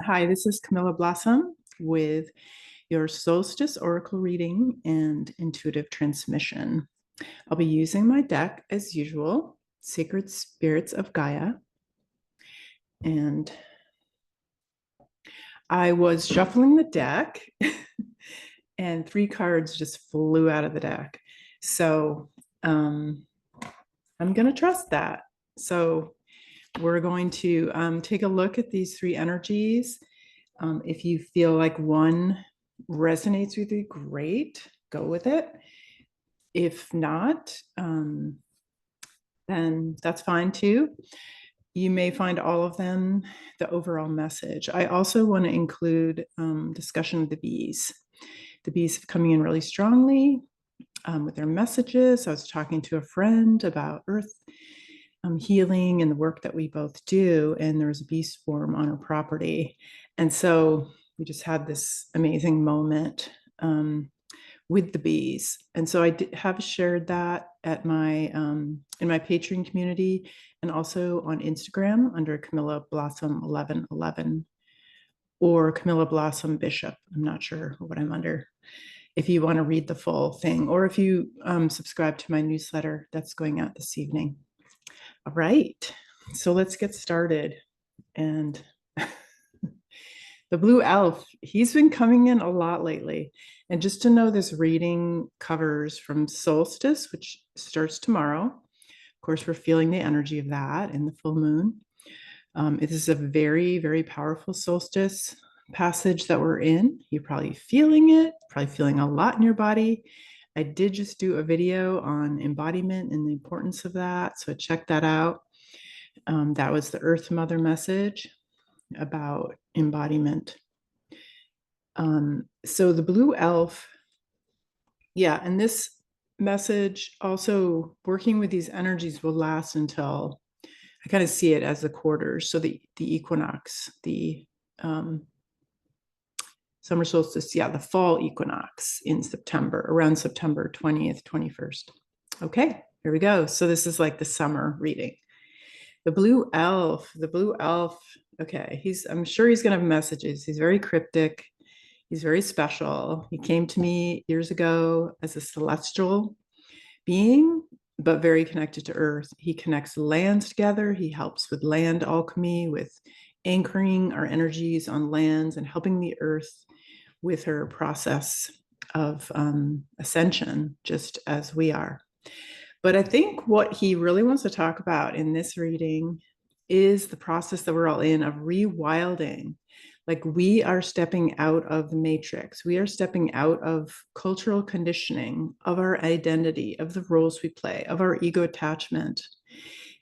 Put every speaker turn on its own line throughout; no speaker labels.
Hi, this is Camilla Blossom with your Solstice Oracle reading and intuitive transmission. I'll be using my deck as usual, Sacred Spirits of Gaia. And I was shuffling the deck and 3 cards just flew out of the deck. So I'm going to trust that. So we're going to take a look at these 3 energies. If you feel like one resonates with you, great, go with it. If not, then that's fine too. You may find all of them the overall message. I also want to include discussion of the bees. The bees have coming in really strongly with their messages. I was talking to a friend about earth healing and the work that we both do, and there was a bee swarm on our property. And so we just had this amazing moment with the bees. And so I have shared that at my in my Patreon community and also on Instagram under Camilla Blossom 1111 or Camilla Blossom Bishop. I'm not sure what I'm under. If you want to read the full thing, or if you subscribe to my newsletter that's going out this evening. All right, so let's get started. And the blue elf, he's been coming in a lot lately. And just to know, this reading covers from solstice, which starts tomorrow. Of course, we're feeling the energy of that in the full moon. It is a very, very powerful solstice passage that we're in. You're probably feeling it, probably feeling a lot in your body. I did just do a video on embodiment and the importance of that, so check that out. That was the Earth Mother message about embodiment. So the blue elf, yeah, and this message also working with these energies will last until, I kind of see it as the quarters. So the equinox, the summer solstice, yeah, the fall equinox in September, around September 20th, 21st. Okay, here we go. So this is like the summer reading. The blue elf, okay, I'm sure he's gonna have messages. He's very cryptic. He's very special. He came to me years ago as a celestial being, but very connected to earth. He connects lands together. He helps with land alchemy, with anchoring our energies on lands and helping the earth with her process of ascension, just as we are. But I think what he really wants to talk about in this reading is the process that we're all in of rewilding. Like, we are stepping out of the matrix. We are stepping out of cultural conditioning, of our identity, of the roles we play, of our ego attachment.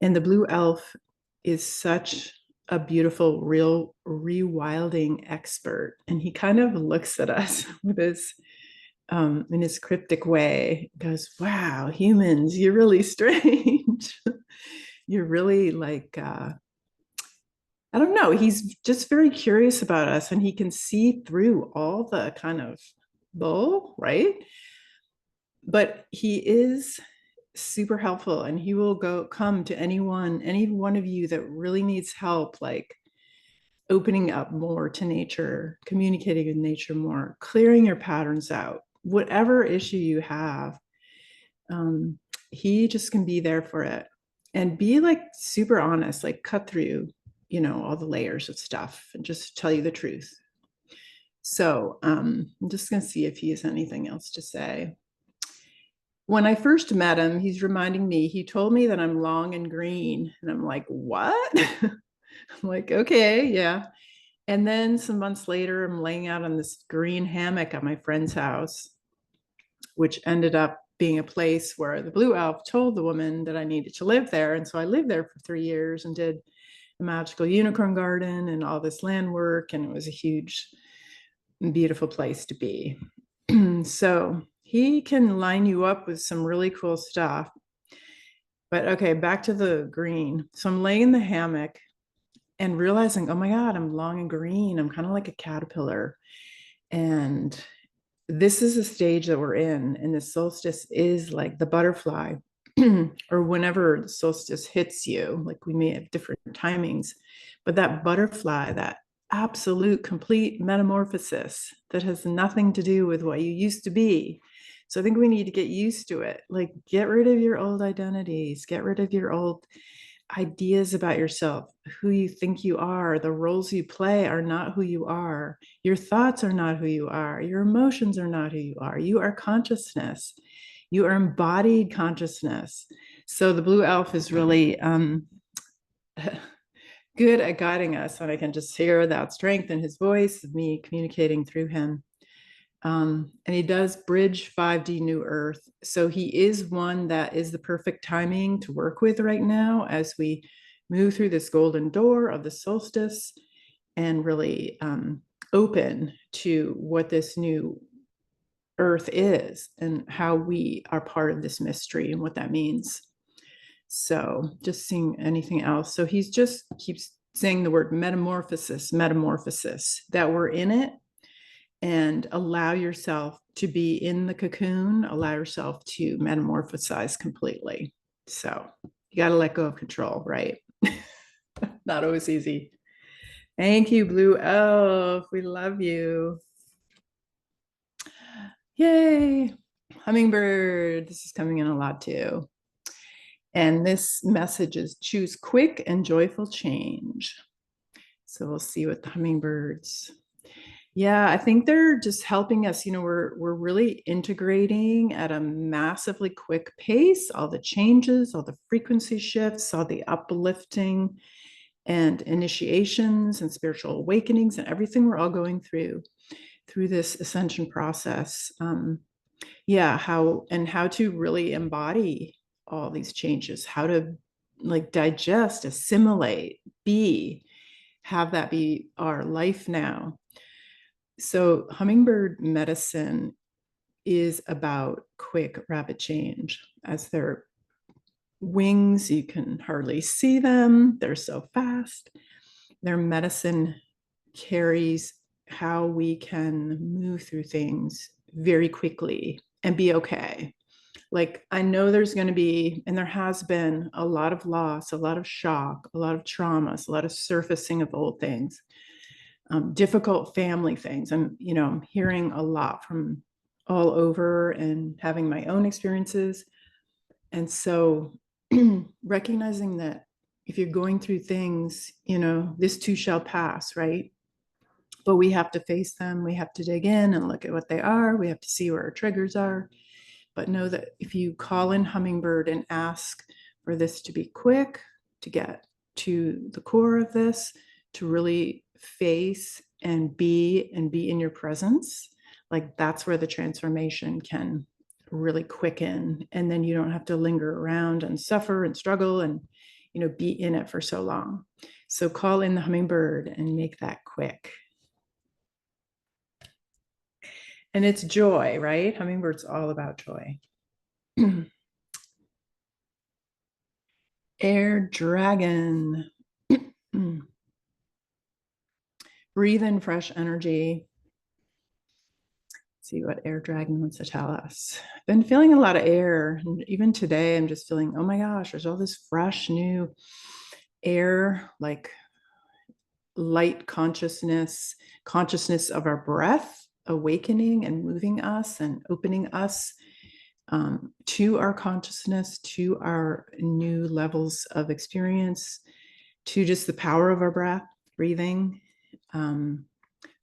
And the blue elf is such a beautiful, real rewilding expert. And he kind of looks at us with his in his cryptic way, goes, wow, humans, you're really strange. You're really like, I don't know, he's just very curious about us, and he can see through all the kind of bull, right? But he is super helpful, and he will come to any one of you that really needs help, like opening up more to nature, communicating with nature more, clearing your patterns out, whatever issue you have. He just can be there for it and be like super honest, like cut through, all the layers of stuff and just tell you the truth. So I'm just going to see if he has anything else to say. When I first met him, he's reminding me, he told me that I'm long and green. And I'm like, what? I'm like, okay, yeah. And then some months later, I'm laying out on this green hammock at my friend's house, which ended up being a place where the blue elf told the woman that I needed to live there. And so I lived there for 3 years and did a magical unicorn garden and all this land work. And it was a huge, beautiful place to be. So he can line you up with some really cool stuff. But okay, back to the green. So I'm laying in the hammock and realizing, oh my God, I'm long and green. I'm kind of like a caterpillar. And this is a stage that we're in. And the solstice is like the butterfly, or whenever the solstice hits you, like we may have different timings, but that butterfly, that absolute, complete metamorphosis that has nothing to do with what you used to be. So I think we need to get used to it. Like, get rid of your old identities, get rid of your old ideas about yourself, who you think you are. The roles you play are not who you are. Your thoughts are not who you are. Your emotions are not who you are. You are consciousness. You are embodied consciousness. So the blue elf is really good at guiding us, and I can just hear that strength in his voice, me communicating through him. And he does bridge 5D New Earth. So he is one that is the perfect timing to work with right now as we move through this golden door of the solstice and really open to what this new Earth is and how we are part of this mystery and what that means. So just seeing anything else. So he's just keeps saying the word metamorphosis, metamorphosis, that we're in it, and allow yourself to be in the cocoon, allow yourself to metamorphosize completely. So you got to let go of control, right? Not always easy. Thank you, Blue Elf. We love you. Yay. Hummingbird. This is coming in a lot too. And this message is choose quick and joyful change. So we'll see what the hummingbirds. Yeah, I think they're just helping us. You know, we're really integrating at a massively quick pace, all the changes, all the frequency shifts, all the uplifting and initiations and spiritual awakenings and everything we're all going through this ascension process. Yeah, how to really embody all these changes, how to like digest, assimilate, have that be our life now. So hummingbird medicine is about quick, rapid change. As their wings, you can hardly see them. They're so fast. Their medicine carries how we can move through things very quickly and be okay. Like, I know there's going to be, and there has been, a lot of loss, a lot of shock, a lot of traumas, a lot of surfacing of old things, difficult family things. I'm hearing a lot from all over and having my own experiences. And so recognizing that if you're going through things, this too shall pass, right? But we have to face them. We have to dig in and look at what they are. We have to see where our triggers are. But know that if you call in Hummingbird and ask for this to be quick, to get to the core of this, to really face and be in your presence, like that's where the transformation can really quicken. And then you don't have to linger around and suffer and struggle and be in it for so long. So call in the Hummingbird and make that quick. And it's joy, right? Hummingbird's all about joy. Air dragon. Breathe in fresh energy. See what air dragon wants to tell us. I've been feeling a lot of air. And even today, I'm just feeling, oh my gosh, there's all this fresh new air, like light consciousness of our breath, awakening and moving us and opening us to our consciousness, to our new levels of experience, to just the power of our breath, breathing,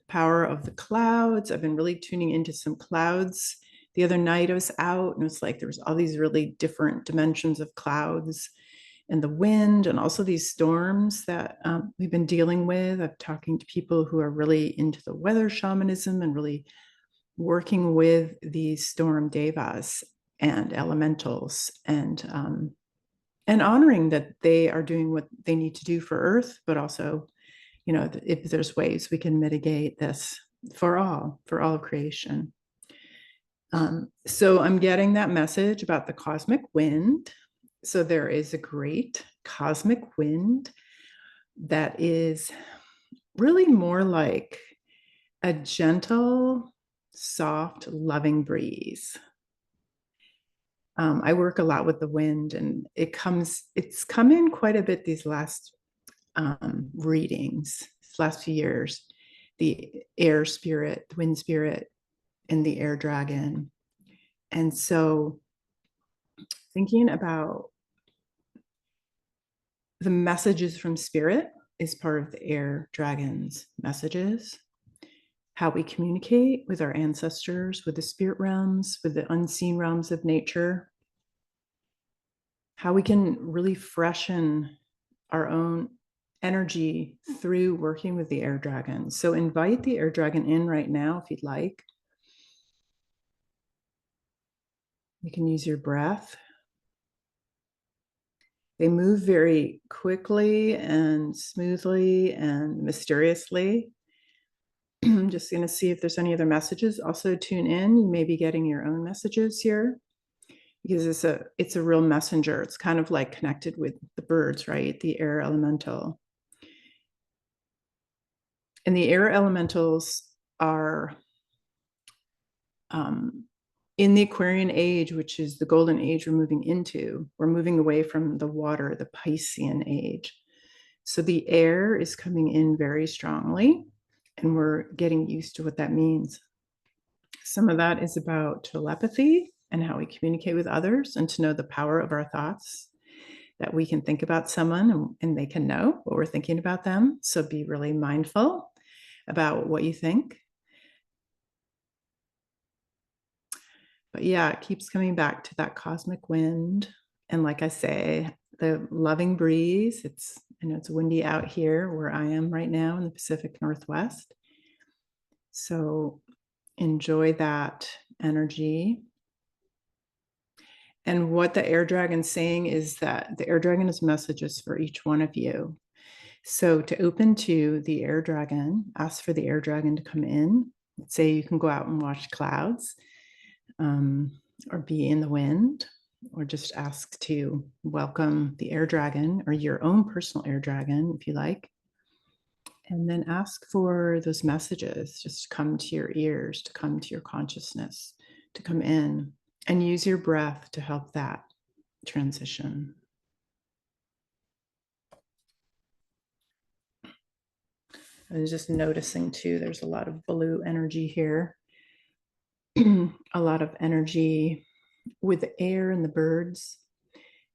power of the clouds. I've been really tuning into some clouds. The other night I was out and it was like there was all these really different dimensions of clouds and the wind, and also these storms that we've been dealing with. I'm talking to people who are really into the weather shamanism and really working with these storm devas and elementals, and honoring that they are doing what they need to do for Earth, but also, if there's ways we can mitigate this for all of creation. So I'm getting that message about the cosmic wind. So there is a great cosmic wind that is really more like a gentle, soft, loving breeze. I work a lot with the wind, and it's come in quite a bit these last readings. last few years, the air spirit, the wind spirit, and the air dragon. And so thinking about the messages from spirit is part of the air dragon's messages. How we communicate with our ancestors, with the spirit realms, with the unseen realms of nature. How we can really freshen our own energy through working with the air dragon. So invite the air dragon in right now if you'd like. You can use your breath. They move very quickly and smoothly and mysteriously. I'm just going to see if there's any other messages. Also tune in. You may be getting your own messages here because it's a real messenger. It's kind of like connected with the birds, right? The air elemental. And the air elementals are in the Aquarian age, which is the golden age we're moving into. We're moving away from the water, the Piscean age. So the air is coming in very strongly, and we're getting used to what that means. Some of that is about telepathy and how we communicate with others, and to know the power of our thoughts, that we can think about someone and they can know what we're thinking about them. So be really mindful about what you think. But yeah, it keeps coming back to that cosmic wind. And like I say, the loving breeze. I know it's windy out here where I am right now in the Pacific Northwest. So enjoy that energy. And what the air dragon's saying is that the air dragon has messages for each one of you. So to open to the air dragon, ask for the air dragon to come in. Let's say you can go out and watch clouds, or be in the wind, or just ask to welcome the air dragon or your own personal air dragon, if you like. And then ask for those messages just to come to your ears, to come to your consciousness, to come in, and use your breath to help that transition. I was just noticing too, there's a lot of blue energy here. A lot of energy with the air and the birds,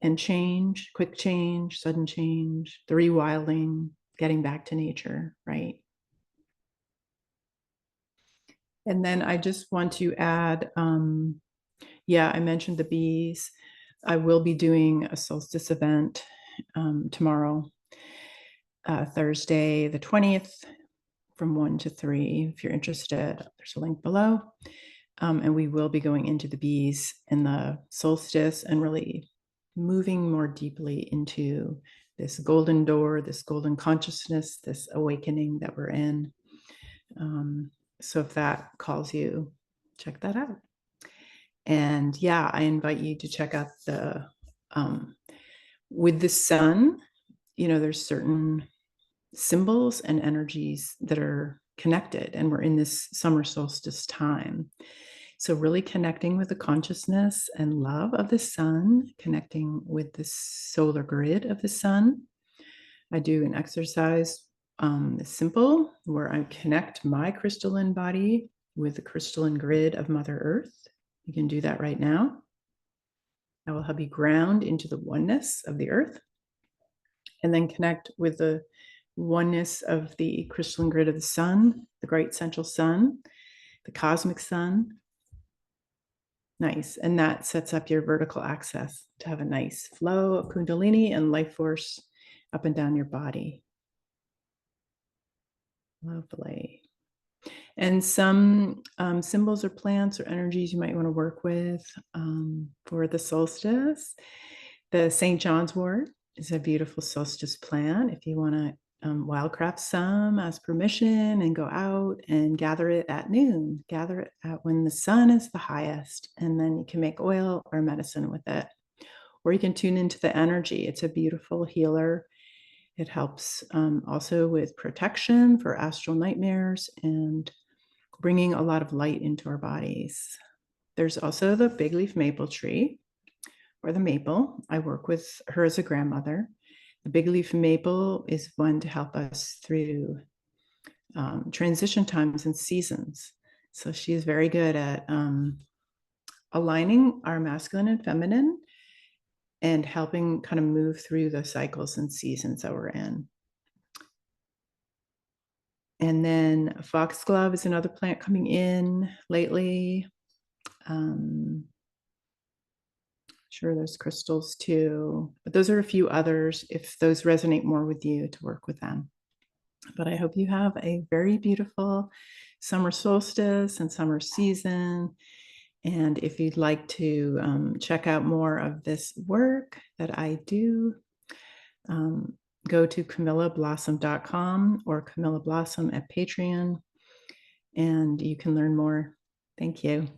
and change, quick change, sudden change, the rewilding, getting back to nature, right? And then I just want to add, I mentioned the bees. I will be doing a solstice event tomorrow, Thursday, the 20th, from 1 to 3. If you're interested, there's a link below. And we will be going into the bees and the solstice and really moving more deeply into this golden door, this golden consciousness, this awakening that we're in. So if that calls you, check that out. And yeah, I invite you to check out the, with the sun, there's certain symbols and energies that are connected, and we're in this summer solstice time. So really connecting with the consciousness and love of the sun, connecting with the solar grid of the sun. I do an exercise, simple, where I connect my crystalline body with the crystalline grid of Mother Earth. You can do that right now. That will help you ground into the oneness of the earth, and then connect with the oneness of the crystalline grid of the sun, the great central sun, the cosmic sun. Nice. And that sets up your vertical axis to have a nice flow of Kundalini and life force up and down your body. Lovely. And some symbols or plants or energies you might want to work with for the solstice. The St. John's wort is a beautiful solstice plant. If you want to wildcraft some, ask permission and go out and gather it at noon. Gather it at when the sun is the highest, and then you can make oil or medicine with it. Or you can tune into the energy. It's a beautiful healer. It helps also with protection for astral nightmares and bringing a lot of light into our bodies. There's also the big leaf maple tree, or the maple. I work with her as a grandmother. The big leaf maple is one to help us through transition times and seasons. So she's very good at aligning our masculine and feminine and helping kind of move through the cycles and seasons that we're in. And then foxglove is another plant coming in lately. Sure, there's crystals too, but those are a few others if those resonate more with you to work with them. But I hope you have a very beautiful summer solstice and summer season. And if you'd like to check out more of this work that I do, go to camillablossom.com or Camilla Blossom at Patreon, and you can learn more. Thank you.